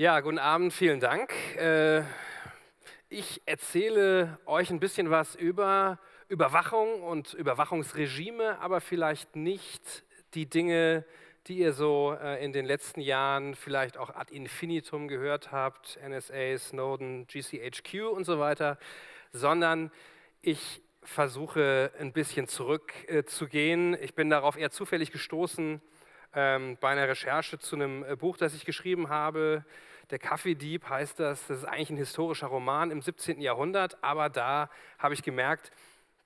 Ja, guten Abend, vielen Dank. Ich erzähle euch ein bisschen was über Überwachung und Überwachungsregime, aber vielleicht nicht die Dinge, die ihr so in den letzten Jahren vielleicht auch ad infinitum gehört habt, NSA, Snowden, GCHQ und so weiter, sondern ich versuche ein bisschen zurückzugehen. Zu gehen. Ich bin darauf eher zufällig gestoßen bei einer Recherche zu einem Buch, das ich geschrieben habe. Der Kaffeedieb heißt das. Das ist eigentlich ein historischer Roman im 17. Jahrhundert, aber da habe ich gemerkt,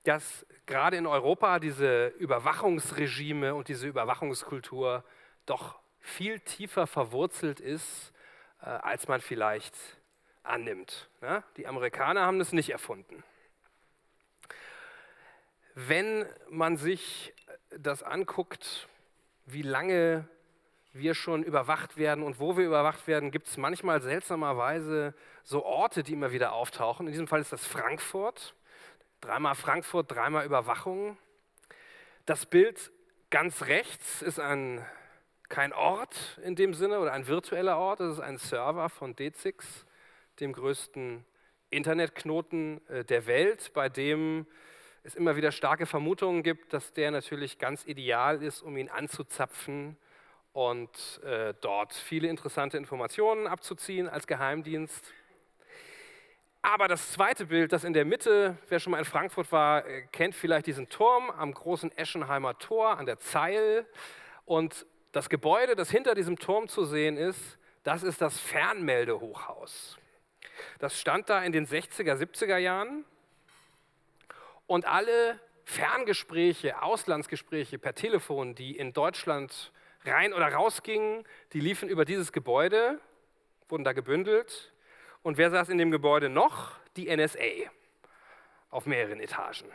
dass gerade in Europa diese Überwachungsregime und diese Überwachungskultur doch viel tiefer verwurzelt ist, als man vielleicht annimmt. Ja? Die Amerikaner haben das nicht erfunden. Wenn man sich das anguckt, wie lange wir schon überwacht werden und wo wir überwacht werden, gibt es manchmal seltsamerweise so Orte, die immer wieder auftauchen. In diesem Fall ist das Frankfurt. Frankfurt, dreimal Überwachung. Das Bild ganz rechts ist kein Ort in dem Sinne oder ein virtueller Ort, das ist ein Server von D6, dem größten Internetknoten der Welt, bei dem es immer wieder starke Vermutungen gibt, dass der natürlich ganz ideal ist, um ihn anzuzapfen und dort viele interessante Informationen abzuziehen als Geheimdienst. Aber das zweite Bild, das in der Mitte, wer schon mal in Frankfurt war, kennt vielleicht diesen Turm am großen Eschenheimer Tor an der Zeil. Und das Gebäude, das hinter diesem Turm zu sehen ist, das ist das Fernmeldehochhaus. Das stand da in den 60er, 70er Jahren. Und alle Ferngespräche, Auslandsgespräche per Telefon, die in Deutschland rein oder rausgingen, die liefen über dieses Gebäude, wurden da gebündelt. Und wer saß in dem Gebäude noch? Die NSA auf mehreren Etagen.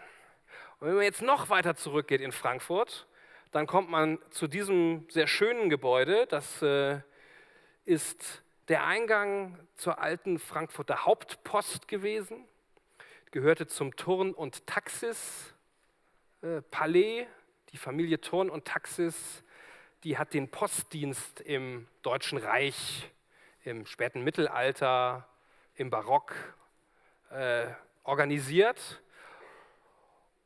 Und wenn man jetzt noch weiter zurückgeht in Frankfurt, dann kommt man zu diesem sehr schönen Gebäude. Das ist der Eingang zur alten Frankfurter Hauptpost gewesen. Gehörte zum Thurn und Taxis Palais. Die Familie Thurn und Taxis, die hat den Postdienst im Deutschen Reich, im späten Mittelalter, im Barock organisiert.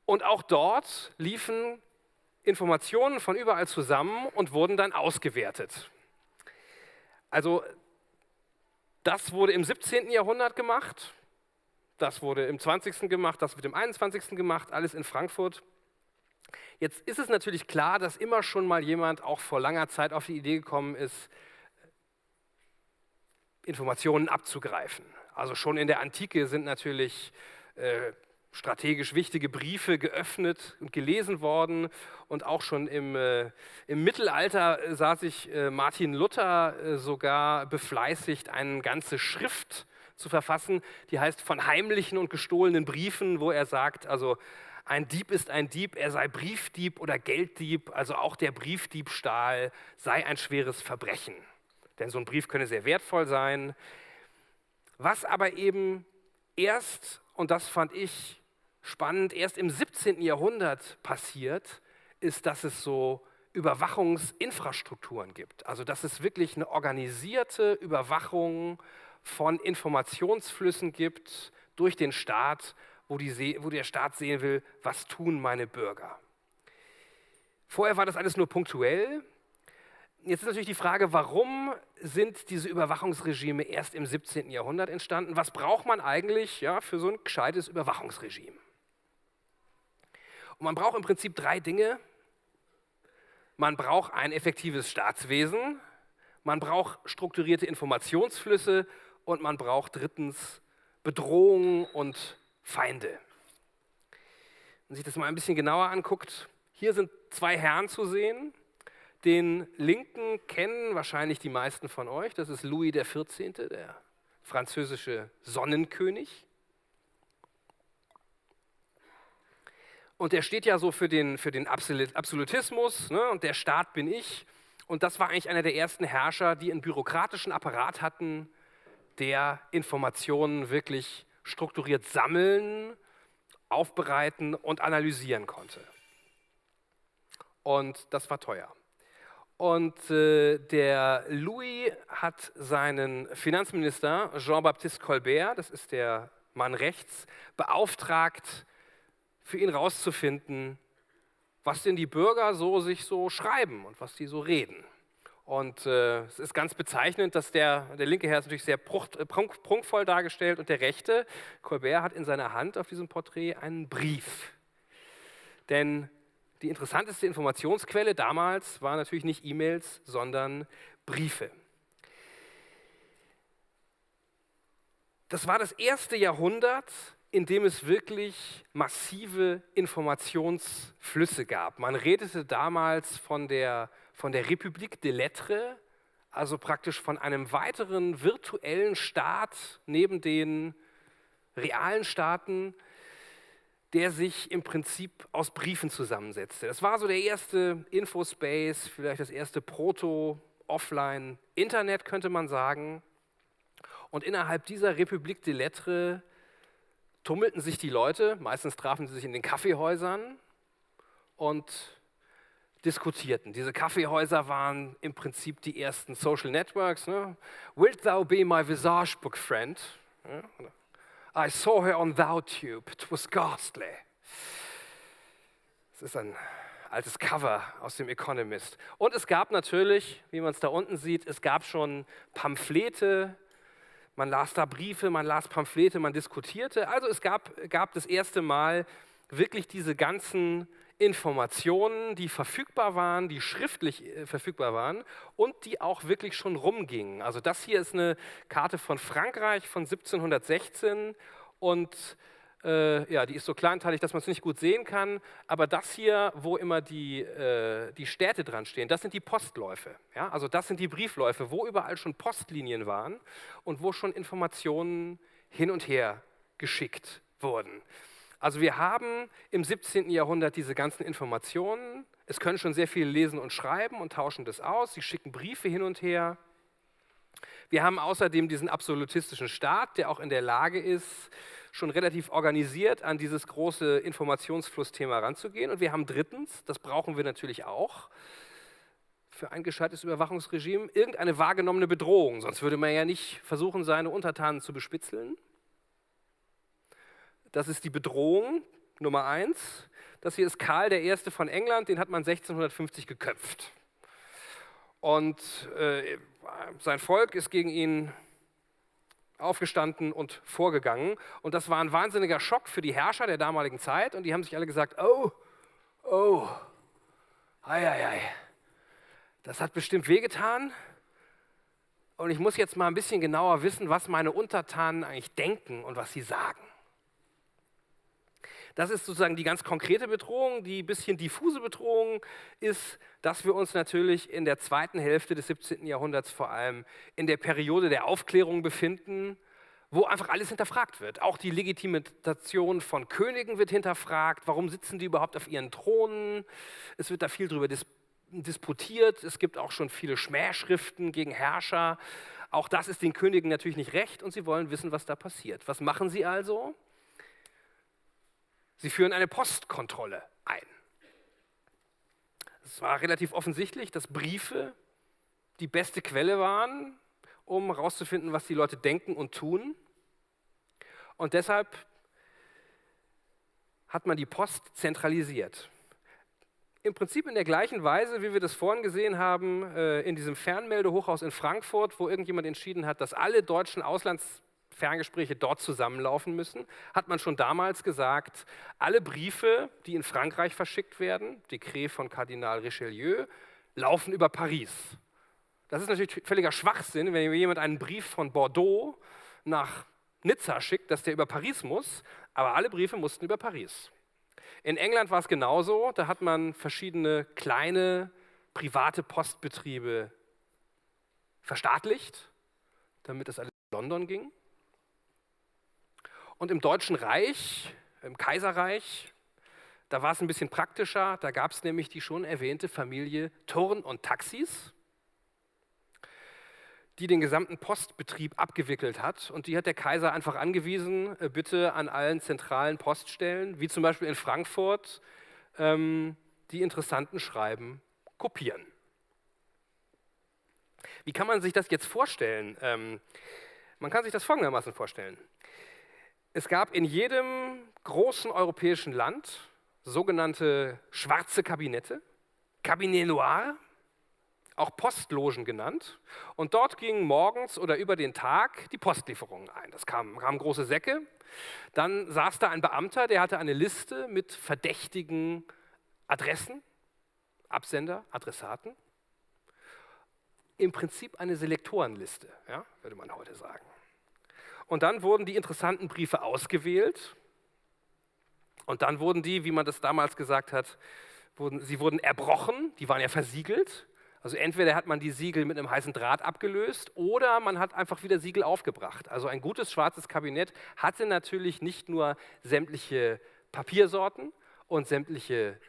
Und auch dort liefen Informationen von überall zusammen und wurden dann ausgewertet. Also das wurde im 17. Jahrhundert gemacht. Das wurde im 20. gemacht, das wird im 21. gemacht, alles in Frankfurt. Jetzt ist es natürlich klar, dass immer schon mal jemand auch vor langer Zeit auf die Idee gekommen ist, Informationen abzugreifen. Also schon in der Antike sind natürlich strategisch wichtige Briefe geöffnet und gelesen worden. Und auch schon im Mittelalter sah sich Martin Luther sogar befleißigt, eine ganze Schrift zu verfassen, die heißt von heimlichen und gestohlenen Briefen, wo er sagt, also ein Dieb ist ein Dieb, er sei Briefdieb oder Gelddieb, also auch der Briefdiebstahl sei ein schweres Verbrechen. Denn so ein Brief könne sehr wertvoll sein. Was aber eben erst, und das fand ich spannend, erst im 17. Jahrhundert passiert, ist, dass es so Überwachungsinfrastrukturen gibt. Also dass es wirklich eine organisierte Überwachung von Informationsflüssen gibt durch den Staat, wo der Staat sehen will, was tun meine Bürger. Vorher war das alles nur punktuell. Jetzt ist natürlich die Frage, warum sind diese Überwachungsregime erst im 17. Jahrhundert entstanden? Was braucht man eigentlich für so ein gescheites Überwachungsregime? Und man braucht im Prinzip drei Dinge. Man braucht ein effektives Staatswesen, man braucht strukturierte Informationsflüsse und man braucht drittens Bedrohungen und Feinde. Wenn man sich das mal ein bisschen genauer anguckt, hier sind zwei Herren zu sehen. Den linken kennen wahrscheinlich die meisten von euch, das ist Louis XIV., der französische Sonnenkönig. Und der steht ja so für den Absolutismus, ne? Und der Staat bin ich. Und das war eigentlich einer der ersten Herrscher, die einen bürokratischen Apparat hatten, der Informationen wirklich strukturiert sammeln, aufbereiten und analysieren konnte. Und das war teuer. Und der Louis hat seinen Finanzminister Jean-Baptiste Colbert, das ist der Mann rechts, beauftragt, für ihn rauszufinden, was denn die Bürger sich so schreiben und was die so reden. Und es ist ganz bezeichnend, dass der linke Herr ist natürlich sehr prunkvoll dargestellt und der rechte, Colbert, hat in seiner Hand auf diesem Porträt einen Brief. Denn die interessanteste Informationsquelle damals waren natürlich nicht E-Mails, sondern Briefe. Das war das erste Jahrhundert, in dem es wirklich massive Informationsflüsse gab. Man redete damals von der République des Lettres, also praktisch von einem weiteren virtuellen Staat neben den realen Staaten, der sich im Prinzip aus Briefen zusammensetzte. Das war so der erste Infospace, vielleicht das erste Proto-Offline-Internet, könnte man sagen. Und innerhalb dieser République des Lettres tummelten sich die Leute, meistens trafen sie sich in den Kaffeehäusern und diskutierten. Diese Kaffeehäuser waren im Prinzip die ersten Social Networks. Ne? Wilt thou be my visage book friend? Ja? I saw her on ThouTube, it was ghastly. Das ist ein altes Cover aus dem Economist. Und es gab natürlich, wie man es da unten sieht, es gab schon Pamphlete, man las da Briefe, man las Pamphlete, man diskutierte. Also es gab das erste Mal wirklich diese ganzen Informationen, die verfügbar waren, die schriftlich verfügbar waren und die auch wirklich schon rumgingen. Also das hier ist eine Karte von Frankreich von 1716 und ja, die ist so kleinteilig, dass man es nicht gut sehen kann, aber das hier, wo immer die Städte dran stehen, das sind die Postläufe. Ja? Also das sind die Briefläufe, wo überall schon Postlinien waren und wo schon Informationen hin und her geschickt wurden. Also wir haben im 17. Jahrhundert diese ganzen Informationen. Es können schon sehr viele lesen und schreiben und tauschen das aus. Sie schicken Briefe hin und her. Wir haben außerdem diesen absolutistischen Staat, der auch in der Lage ist, schon relativ organisiert an dieses große Informationsflussthema ranzugehen. Und wir haben drittens, das brauchen wir natürlich auch, für ein gescheites Überwachungsregime, irgendeine wahrgenommene Bedrohung. Sonst würde man ja nicht versuchen, seine Untertanen zu bespitzeln. Das ist die Bedrohung Nummer 1. Das hier ist Karl I. von England, den hat man 1650 geköpft. Und sein Volk ist gegen ihn aufgestanden und vorgegangen. Und das war ein wahnsinniger Schock für die Herrscher der damaligen Zeit. Und die haben sich alle gesagt, das hat bestimmt wehgetan. Und ich muss jetzt mal ein bisschen genauer wissen, was meine Untertanen eigentlich denken und was sie sagen. Das ist sozusagen die ganz konkrete Bedrohung. Die bisschen diffuse Bedrohung ist, dass wir uns natürlich in der zweiten Hälfte des 17. Jahrhunderts vor allem in der Periode der Aufklärung befinden, wo einfach alles hinterfragt wird. Auch die Legitimation von Königen wird hinterfragt. Warum sitzen die überhaupt auf ihren Thronen? Es wird da viel drüber disputiert. Es gibt auch schon viele Schmähschriften gegen Herrscher. Auch das ist den Königen natürlich nicht recht und sie wollen wissen, was da passiert. Was machen sie also? Sie führen eine Postkontrolle ein. Es war relativ offensichtlich, dass Briefe die beste Quelle waren, um herauszufinden, was die Leute denken und tun. Und deshalb hat man die Post zentralisiert. Im Prinzip in der gleichen Weise, wie wir das vorhin gesehen haben, in diesem Fernmeldehochhaus in Frankfurt, wo irgendjemand entschieden hat, dass alle deutschen Auslandsferngespräche dort zusammenlaufen müssen, hat man schon damals gesagt, alle Briefe, die in Frankreich verschickt werden, Dekret von Kardinal Richelieu, laufen über Paris. Das ist natürlich völliger Schwachsinn, wenn jemand einen Brief von Bordeaux nach Nizza schickt, dass der über Paris muss, aber alle Briefe mussten über Paris. In England war es genauso, da hat man verschiedene kleine private Postbetriebe verstaatlicht, damit das alles in London ging. Und im Deutschen Reich, im Kaiserreich, da war es ein bisschen praktischer, da gab es nämlich die schon erwähnte Familie Thurn und Taxis, die den gesamten Postbetrieb abgewickelt hat. Und die hat der Kaiser einfach angewiesen, bitte an allen zentralen Poststellen, wie zum Beispiel in Frankfurt, die interessanten Schreiben kopieren. Wie kann man sich das jetzt vorstellen? Man kann sich das folgendermaßen vorstellen. Es gab in jedem großen europäischen Land sogenannte schwarze Kabinette, Cabinet Noir, auch Postlogen genannt. Und dort gingen morgens oder über den Tag die Postlieferungen ein. Das kamen große Säcke. Dann saß da ein Beamter, der hatte eine Liste mit verdächtigen Adressen, Absender, Adressaten. Im Prinzip eine Selektorenliste, ja, würde man heute sagen. Und dann wurden die interessanten Briefe ausgewählt und dann wurden die, wie man das damals gesagt hat, sie wurden erbrochen, die waren ja versiegelt. Also entweder hat man die Siegel mit einem heißen Draht abgelöst oder man hat einfach wieder Siegel aufgebracht. Also ein gutes schwarzes Kabinett hatte natürlich nicht nur sämtliche Papiersorten und sämtliche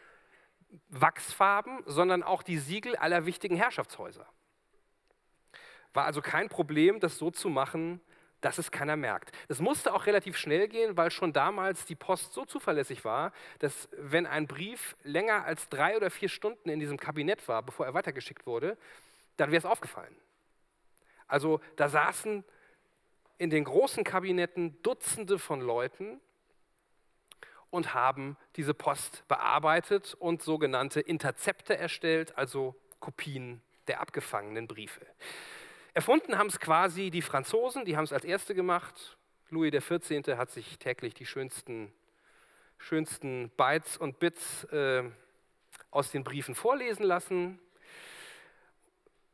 Wachsfarben, sondern auch die Siegel aller wichtigen Herrschaftshäuser. War also kein Problem, das so zu machen, dass es keiner merkt. Es musste auch relativ schnell gehen, weil schon damals die Post so zuverlässig war, dass wenn ein Brief länger als 3 oder 4 Stunden in diesem Kabinett war, bevor er weitergeschickt wurde, dann wäre es aufgefallen. Also da saßen in den großen Kabinetten Dutzende von Leuten und haben diese Post bearbeitet und sogenannte Interzepte erstellt, also Kopien der abgefangenen Briefe. Erfunden haben es quasi die Franzosen, die haben es als Erste gemacht. Louis XIV. Hat sich täglich die schönsten Bytes und Bits aus den Briefen vorlesen lassen.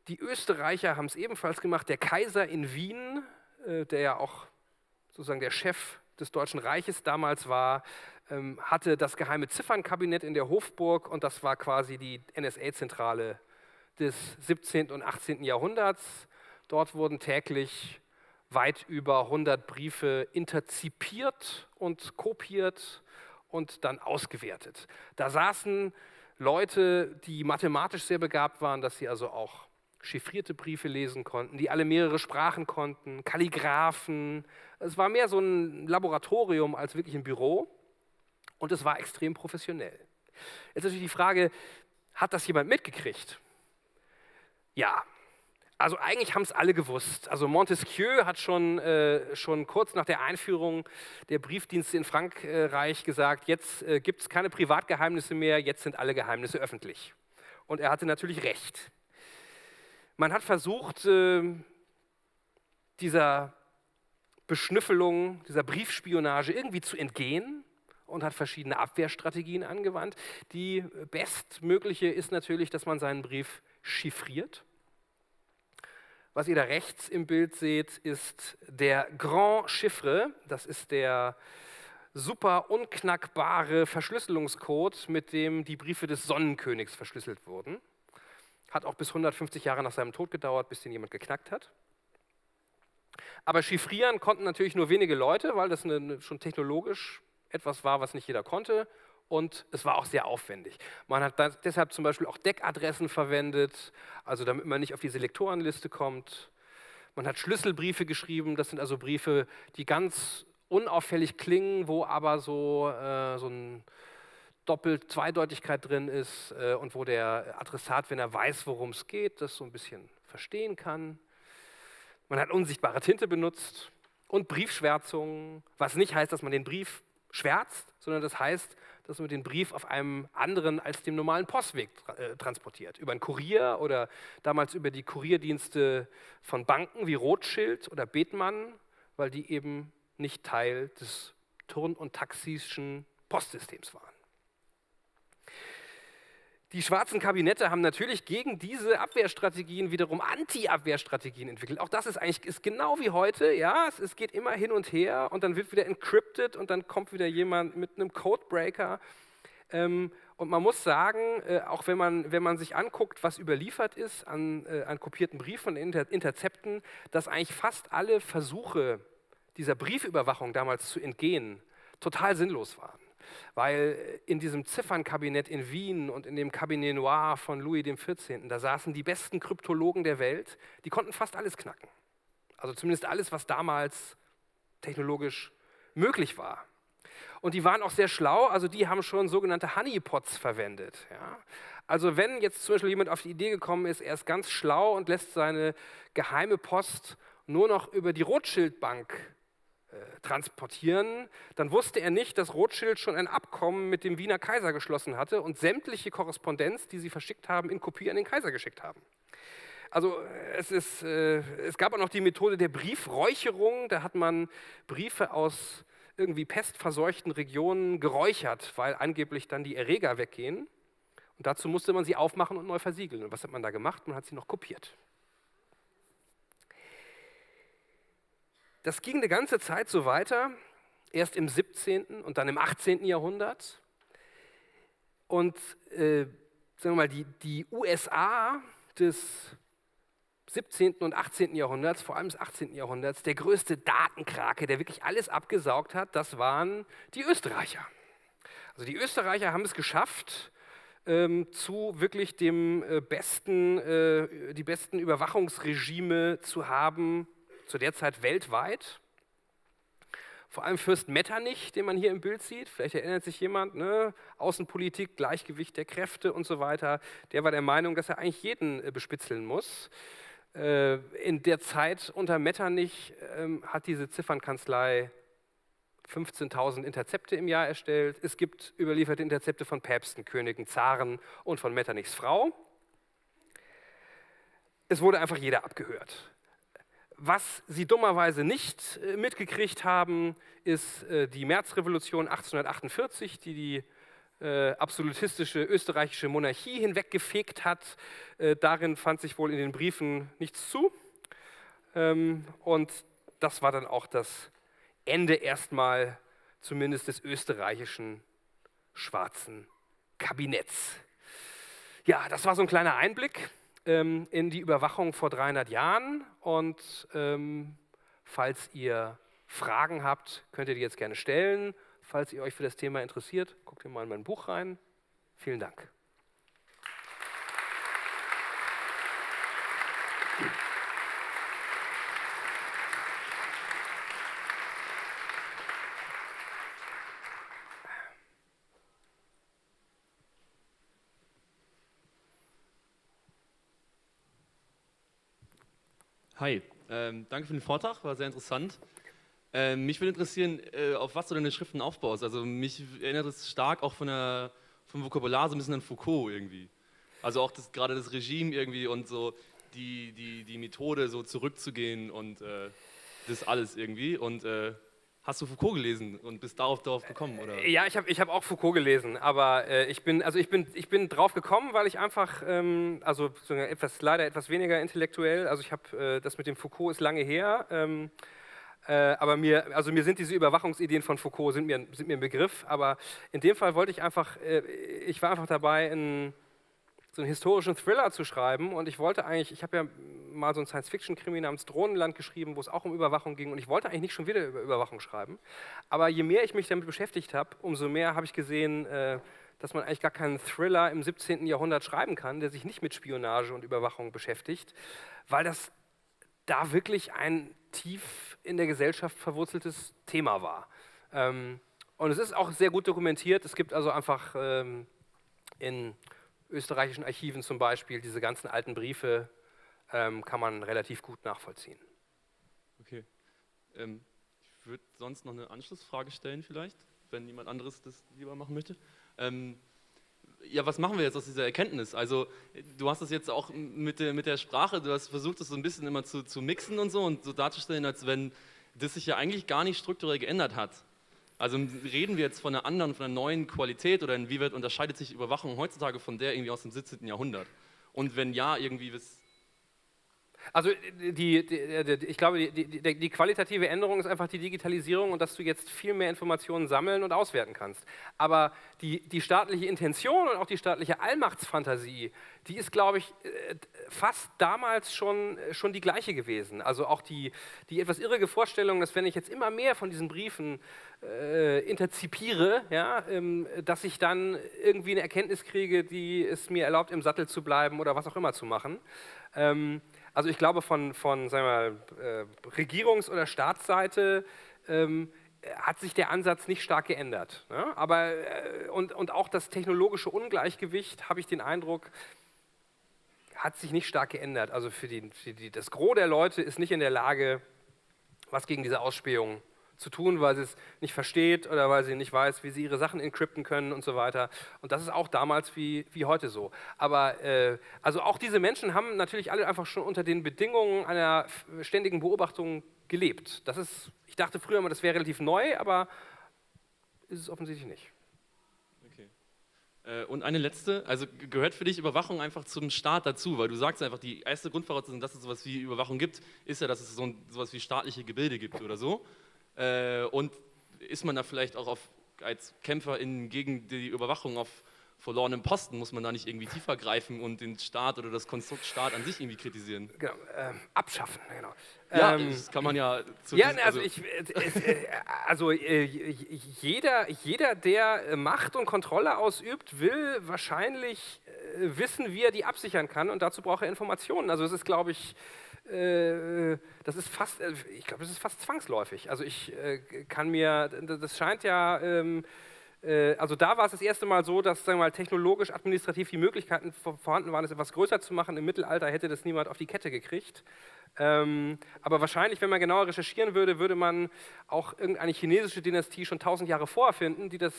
Die Österreicher haben es ebenfalls gemacht. Der Kaiser in Wien, der ja auch sozusagen der Chef des Deutschen Reiches damals war, hatte das geheime Ziffernkabinett in der Hofburg und das war quasi die NSA-Zentrale des 17. und 18. Jahrhunderts. Dort wurden täglich weit über 100 Briefe interzipiert und kopiert und dann ausgewertet. Da saßen Leute, die mathematisch sehr begabt waren, dass sie also auch chiffrierte Briefe lesen konnten, die alle mehrere Sprachen konnten, Kalligraphen. Es war mehr so ein Laboratorium als wirklich ein Büro und es war extrem professionell. Jetzt natürlich die Frage, hat das jemand mitgekriegt? Ja. Also eigentlich haben es alle gewusst. Also Montesquieu hat schon kurz nach der Einführung der Briefdienste in Frankreich gesagt, jetzt gibt es keine Privatgeheimnisse mehr, jetzt sind alle Geheimnisse öffentlich. Und er hatte natürlich recht. Man hat versucht, dieser Beschnüffelung, dieser Briefspionage irgendwie zu entgehen und hat verschiedene Abwehrstrategien angewandt. Die bestmögliche ist natürlich, dass man seinen Brief chiffriert. Was ihr da rechts im Bild seht, ist der Grand Chiffre. Das ist der super unknackbare Verschlüsselungscode, mit dem die Briefe des Sonnenkönigs verschlüsselt wurden. Hat auch bis 150 Jahre nach seinem Tod gedauert, bis den jemand geknackt hat. Aber chiffrieren konnten natürlich nur wenige Leute, weil das schon technologisch etwas war, was nicht jeder konnte. Und es war auch sehr aufwendig. Man hat deshalb zum Beispiel auch Deckadressen verwendet, also damit man nicht auf die Selektorenliste kommt. Man hat Schlüsselbriefe geschrieben, das sind also Briefe, die ganz unauffällig klingen, wo aber so ein Zweideutigkeit drin ist und wo der Adressat, wenn er weiß, worum es geht, das so ein bisschen verstehen kann. Man hat unsichtbare Tinte benutzt und Briefschwärzungen, was nicht heißt, dass man den Brief schwärzt, sondern das heißt, dass man den Brief auf einem anderen als dem normalen Postweg transportiert. Über einen Kurier oder damals über die Kurierdienste von Banken wie Rothschild oder Bethmann, weil die eben nicht Teil des Turn- und Taxischen Postsystems waren. Die schwarzen Kabinette haben natürlich gegen diese Abwehrstrategien wiederum Anti-Abwehrstrategien entwickelt. Auch das ist genau wie heute, ja, es geht immer hin und her und dann wird wieder encrypted und dann kommt wieder jemand mit einem Codebreaker. Und man muss sagen, auch wenn man sich anguckt, was überliefert ist an kopierten Briefen und Interzepten, dass eigentlich fast alle Versuche dieser Briefüberwachung damals zu entgehen total sinnlos waren. Weil in diesem Ziffernkabinett in Wien und in dem Cabinet Noir von Louis XIV., da saßen die besten Kryptologen der Welt, die konnten fast alles knacken. Also zumindest alles, was damals technologisch möglich war. Und die waren auch sehr schlau, also die haben schon sogenannte Honeypots verwendet. Ja? Also wenn jetzt zum Beispiel jemand auf die Idee gekommen ist, er ist ganz schlau und lässt seine geheime Post nur noch über die Rothschild-Bank transportieren, dann wusste er nicht, dass Rothschild schon ein Abkommen mit dem Wiener Kaiser geschlossen hatte und sämtliche Korrespondenz, die sie verschickt haben, in Kopie an den Kaiser geschickt haben. Also es gab auch noch die Methode der Briefräucherung, da hat man Briefe aus irgendwie pestverseuchten Regionen geräuchert, weil angeblich dann die Erreger weggehen. Und dazu musste man sie aufmachen und neu versiegeln. Und was hat man da gemacht? Man hat sie noch kopiert. Das ging eine ganze Zeit so weiter, erst im 17. und dann im 18. Jahrhundert. Und sagen wir mal, die USA des 17. und 18. Jahrhunderts, vor allem des 18. Jahrhunderts, der größte Datenkrake, der wirklich alles abgesaugt hat, das waren die Österreicher. Also die Österreicher haben es geschafft, zu wirklich dem die besten Überwachungsregime zu haben, zu der Zeit weltweit. Vor allem Fürst Metternich, den man hier im Bild sieht, vielleicht erinnert sich jemand, ne? Außenpolitik, Gleichgewicht der Kräfte und so weiter, der war der Meinung, dass er eigentlich jeden bespitzeln muss. In der Zeit unter Metternich hat diese Ziffernkanzlei 15.000 Interzepte im Jahr erstellt. Es gibt überlieferte Interzepte von Päpsten, Königen, Zaren und von Metternichs Frau. Es wurde einfach jeder abgehört. Was sie dummerweise nicht mitgekriegt haben, ist die Märzrevolution 1848, die absolutistische österreichische Monarchie hinweggefegt hat. Darin fand sich wohl in den Briefen nichts zu. Und das war dann auch das Ende erstmal zumindest des österreichischen schwarzen Kabinetts. Ja, das war so ein kleiner Einblick in die Überwachung vor 300 Jahren. Und falls ihr Fragen habt, könnt ihr die jetzt gerne stellen. Falls ihr euch für das Thema interessiert, guckt ihr mal in mein Buch rein. Vielen Dank. Hi, danke für den Vortrag, war sehr interessant. Mich würde interessieren, auf was du deine Schriften aufbaust. Also mich erinnert es stark auch vom Vokabular so ein bisschen an Foucault irgendwie. Also auch gerade das Regime irgendwie und so die Methode so zurückzugehen und das alles irgendwie. Und hast du Foucault gelesen und bist darauf gekommen, oder? Ja, ich hab auch Foucault gelesen, aber ich bin drauf gekommen, weil ich einfach, leider etwas weniger intellektuell, also das mit dem Foucault ist lange her, aber mir sind diese Überwachungsideen von Foucault sind mir ein Begriff, aber in dem Fall wollte ich ich war einfach dabei, so einen historischen Thriller zu schreiben und ich habe ja mal so einen Science-Fiction-Krimi namens Drohnenland geschrieben, wo es auch um Überwachung ging und ich wollte eigentlich nicht schon wieder über Überwachung schreiben, aber je mehr ich mich damit beschäftigt habe, umso mehr habe ich gesehen, dass man eigentlich gar keinen Thriller im 17. Jahrhundert schreiben kann, der sich nicht mit Spionage und Überwachung beschäftigt, weil das da wirklich ein tief in der Gesellschaft verwurzeltes Thema war. Und es ist auch sehr gut dokumentiert, es gibt also einfach in österreichischen Archiven zum Beispiel, diese ganzen alten Briefe kann man relativ gut nachvollziehen. Okay. Ich würde sonst noch eine Anschlussfrage stellen vielleicht, wenn jemand anderes das lieber machen möchte. Ja, was machen wir jetzt aus dieser Erkenntnis? Also du hast das jetzt auch mit der Sprache, du hast versucht, das so ein bisschen immer zu mixen und so darzustellen, als wenn das sich ja eigentlich gar nicht strukturell geändert hat. Also reden wir jetzt von einer neuen Qualität oder inwieweit unterscheidet sich Überwachung heutzutage von der irgendwie aus dem 17. Jahrhundert? Und wenn ja, irgendwie was... Also ich glaube, die qualitative Änderung ist einfach die Digitalisierung und dass du jetzt viel mehr Informationen sammeln und auswerten kannst. Aber die staatliche Intention und auch die staatliche Allmachtsfantasie, die ist, glaube ich, fast damals schon die gleiche gewesen. Also auch die etwas irrige Vorstellung, dass wenn ich jetzt immer mehr von diesen Briefen interzipiere, ja, dass ich dann irgendwie eine Erkenntnis kriege, die es mir erlaubt, im Sattel zu bleiben oder was auch immer zu machen. Also ich glaube, von sagen wir mal, Regierungs- oder Staatsseite hat sich der Ansatz nicht stark geändert. Ne? Aber, und auch das technologische Ungleichgewicht, habe ich den Eindruck, hat sich nicht stark geändert. Also das Gros der Leute ist nicht in der Lage, was gegen diese Ausspähung zu tun, weil sie es nicht versteht oder weil sie nicht weiß, wie sie ihre Sachen encrypten können und so weiter. Und das ist auch damals wie heute so. Aber also auch diese Menschen haben natürlich alle einfach schon unter den Bedingungen einer ständigen Beobachtung gelebt. Das ist, ich dachte früher immer, das wäre relativ neu, aber ist es offensichtlich nicht. Okay. Und eine letzte, also gehört für dich Überwachung einfach zum Staat dazu? Weil du sagst einfach, die erste Grundvoraussetzung, dass es sowas wie Überwachung gibt, ist ja, dass es sowas wie staatliche Gebilde gibt oder so. Und ist man da vielleicht auch als Kämpferin gegen die Überwachung auf verlorenem Posten, muss man da nicht irgendwie tiefer greifen und den Staat oder das Konstrukt Staat an sich irgendwie kritisieren? Genau, abschaffen, genau. Ja, das kann man ja... Jeder, der Macht und Kontrolle ausübt, will wahrscheinlich wissen, wie er die absichern kann, und dazu braucht er Informationen. Also es ist, glaube ich, das ist fast zwangsläufig. Also das scheint ja, also da war es das erste Mal so, dass, sagen wir mal, technologisch, administrativ die Möglichkeiten vorhanden waren, es etwas größer zu machen. Im Mittelalter hätte das niemand auf die Kette gekriegt. Aber wahrscheinlich, wenn man genauer recherchieren würde, würde man auch irgendeine chinesische Dynastie schon 1000 Jahre vorher finden, die das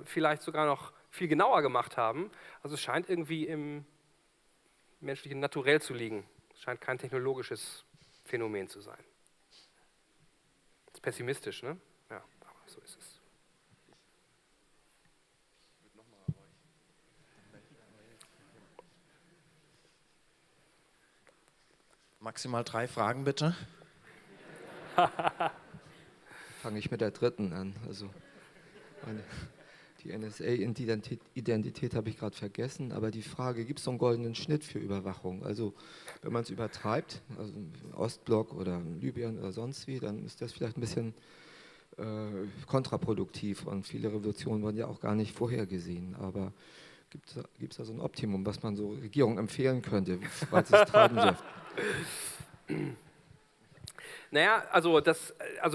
vielleicht sogar noch viel genauer gemacht haben. Also es scheint irgendwie im menschlichen Naturell zu liegen. Es scheint kein technologisches Phänomen zu sein. Das ist pessimistisch, ne? Ja, aber so ist es. Maximal 3 Fragen, bitte. Fange ich mit der dritten an. Also die NSA-Identität habe ich gerade vergessen, aber die Frage, gibt es so einen goldenen Schnitt für Überwachung? Also wenn man es übertreibt, also Ostblock oder Libyen oder sonst wie, dann ist das vielleicht ein bisschen kontraproduktiv, und viele Revolutionen wurden ja auch gar nicht vorhergesehen. Aber gibt es da so ein Optimum, was man so Regierungen empfehlen könnte, weil sie es treiben dürfen? Naja, also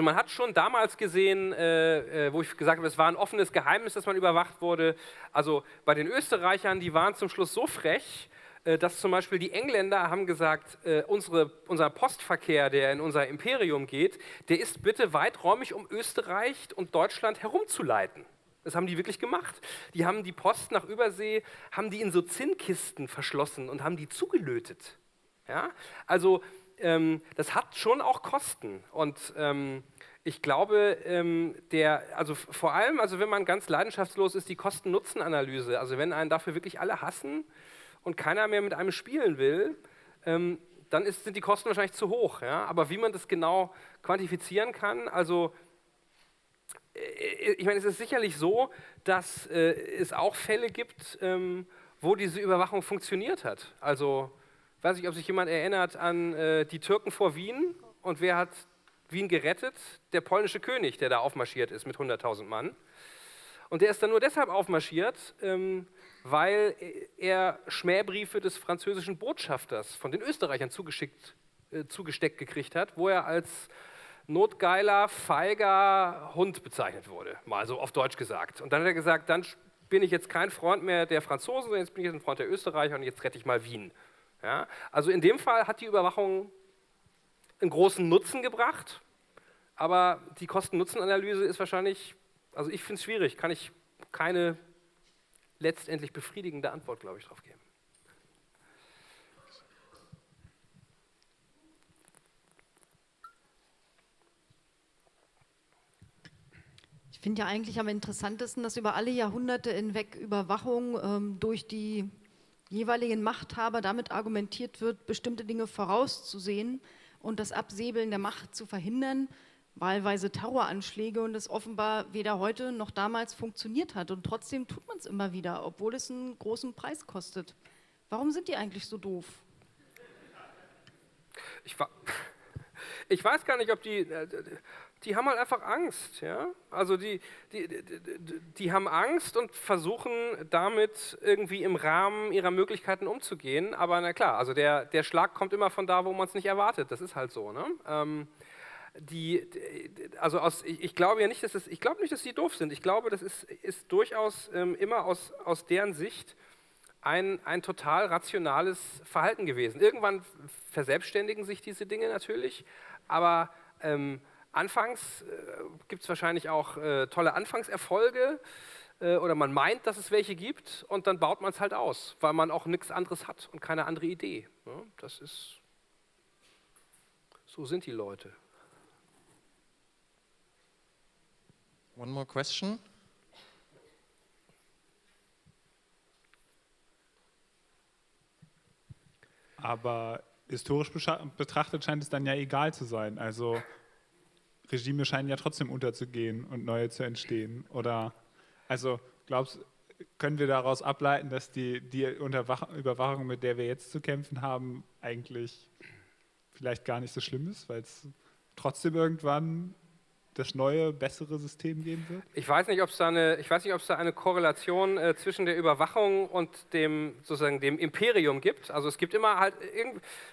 man hat schon damals gesehen, wo ich gesagt habe, es war ein offenes Geheimnis, dass man überwacht wurde. Also bei den Österreichern, die waren zum Schluss so frech, dass zum Beispiel die Engländer haben gesagt, unser Postverkehr, der in unser Imperium geht, der ist bitte weiträumig um Österreich und Deutschland herumzuleiten. Das haben die wirklich gemacht. Die haben die Post nach Übersee, haben die in so Zinnkisten verschlossen und haben die zugelötet. Ja? Also das hat schon auch Kosten. Und ich glaube, also vor allem, also wenn man ganz leidenschaftslos ist, die Kosten-Nutzen-Analyse, also wenn einen dafür wirklich alle hassen und keiner mehr mit einem spielen will, dann sind die Kosten wahrscheinlich zu hoch. Ja? Aber wie man das genau quantifizieren kann, also ich meine, es ist sicherlich so, dass es auch Fälle gibt, wo diese Überwachung funktioniert hat. Also, ich weiß nicht, ob sich jemand erinnert an die Türken vor Wien, und wer hat Wien gerettet? Der polnische König, der da aufmarschiert ist mit 100.000 Mann. Und der ist dann nur deshalb aufmarschiert, weil er Schmähbriefe des französischen Botschafters von den Österreichern zugesteckt gekriegt hat, wo er als notgeiler, feiger Hund bezeichnet wurde, mal so auf Deutsch gesagt. Und dann hat er gesagt, dann bin ich jetzt kein Freund mehr der Franzosen, sondern jetzt bin ich jetzt ein Freund der Österreicher und jetzt rette ich mal Wien. Ja? Also in dem Fall hat die Überwachung einen großen Nutzen gebracht, aber die Kosten-Nutzen-Analyse ist wahrscheinlich, also ich finde es schwierig, kann ich keine letztendlich befriedigende Antwort, glaube ich, drauf geben. Ich finde ja eigentlich am interessantesten, dass über alle Jahrhunderte hinweg Überwachung durch die jeweiligen Machthaber damit argumentiert wird, bestimmte Dinge vorauszusehen und das Absäbeln der Macht zu verhindern, wahlweise Terroranschläge, und das offenbar weder heute noch damals funktioniert hat. Und trotzdem tut man es immer wieder, obwohl es einen großen Preis kostet. Warum sind die eigentlich so doof? Ich weiß gar nicht, ob die haben halt einfach Angst. Ja? Also die haben Angst und versuchen damit irgendwie im Rahmen ihrer Möglichkeiten umzugehen. Aber na klar, also der Schlag kommt immer von da, wo man es nicht erwartet. Das ist halt so. Ne? ich glaube ja nicht, ich glaube nicht, dass sie doof sind. Ich glaube, das ist durchaus immer aus deren Sicht ein total rationales Verhalten gewesen. Irgendwann verselbstständigen sich diese Dinge natürlich, aber anfangs gibt es wahrscheinlich auch tolle Anfangserfolge oder man meint, dass es welche gibt und dann baut man es halt aus, weil man auch nichts anderes hat und keine andere Idee. Ja, so sind die Leute. One more question. Aber historisch betrachtet scheint es dann ja egal zu sein. Also Regime scheinen ja trotzdem unterzugehen und neue zu entstehen. Oder also können wir daraus ableiten, dass die Überwachung, mit der wir jetzt zu kämpfen haben, eigentlich vielleicht gar nicht so schlimm ist, weil es trotzdem irgendwann das neue, bessere System geben wird? Ich weiß nicht, ob es da eine Korrelation zwischen der Überwachung und dem Imperium gibt. Also es gibt immer halt,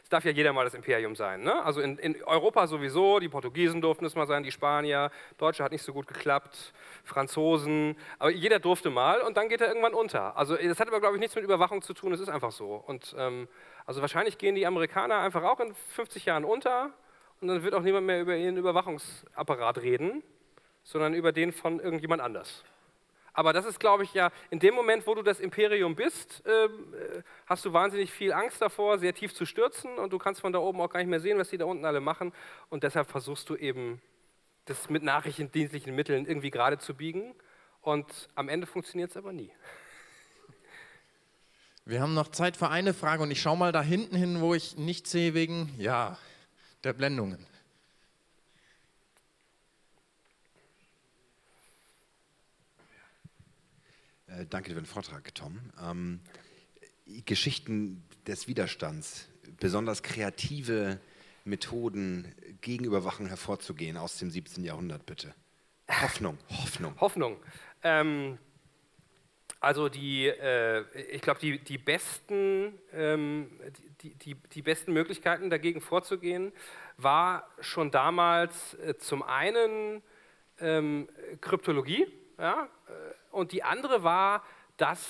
es darf ja jeder mal das Imperium sein. Ne? Also in Europa sowieso, die Portugiesen durften es mal sein, die Spanier, Deutsche hat nicht so gut geklappt, Franzosen, aber jeder durfte mal und dann geht er irgendwann unter. Also das hat aber, glaube ich, nichts mit Überwachung zu tun, es ist einfach so. Und also wahrscheinlich gehen die Amerikaner einfach auch in 50 Jahren unter. Und dann wird auch niemand mehr über ihren Überwachungsapparat reden, sondern über den von irgendjemand anders. Aber das ist, glaube ich, ja, in dem Moment, wo du das Imperium bist, hast du wahnsinnig viel Angst davor, sehr tief zu stürzen und du kannst von da oben auch gar nicht mehr sehen, was die da unten alle machen. Und deshalb versuchst du eben, das mit nachrichtendienstlichen Mitteln irgendwie gerade zu biegen. Und am Ende funktioniert es aber nie. Wir haben noch Zeit für eine Frage und ich schaue mal da hinten hin, wo ich nicht sehe wegen, ja, der Blendungen. Danke für den Vortrag, Tom. Geschichten des Widerstands, besonders kreative Methoden gegen Überwachung hervorzugehen aus dem 17. Jahrhundert, bitte. Hoffnung. Also ich glaube, die besten Möglichkeiten dagegen vorzugehen, war schon damals zum einen Kryptologie, ja, und die andere war, dass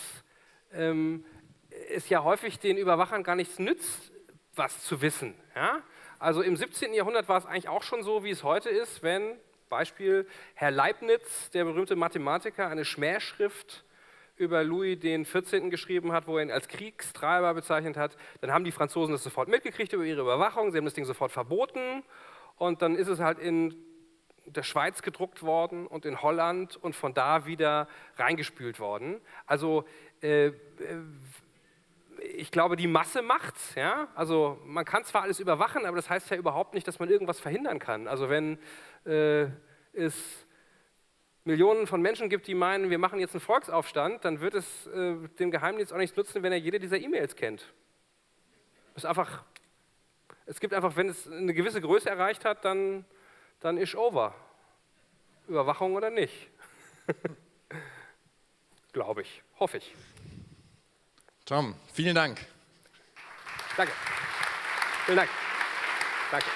es ja häufig den Überwachern gar nichts nützt, was zu wissen. Ja? Also im 17. Jahrhundert war es eigentlich auch schon so, wie es heute ist, wenn, Beispiel, Herr Leibniz, der berühmte Mathematiker, eine Schmähschrift über Louis XIV. Geschrieben hat, wo er ihn als Kriegstreiber bezeichnet hat, dann haben die Franzosen das sofort mitgekriegt über ihre Überwachung, sie haben das Ding sofort verboten und dann ist es halt in der Schweiz gedruckt worden und in Holland und von da wieder reingespült worden. Also ich glaube, die Masse macht's. Ja? Also man kann zwar alles überwachen, aber das heißt ja überhaupt nicht, dass man irgendwas verhindern kann. Also wenn es Millionen von Menschen gibt, die meinen, wir machen jetzt einen Volksaufstand, dann wird es dem Geheimdienst auch nichts nutzen, wenn er jede dieser E-Mails kennt. Es gibt einfach, wenn es eine gewisse Größe erreicht hat, dann ist over. Überwachung oder nicht. Glaube ich, hoffe ich. Tom, vielen Dank. Danke. Vielen Dank. Danke.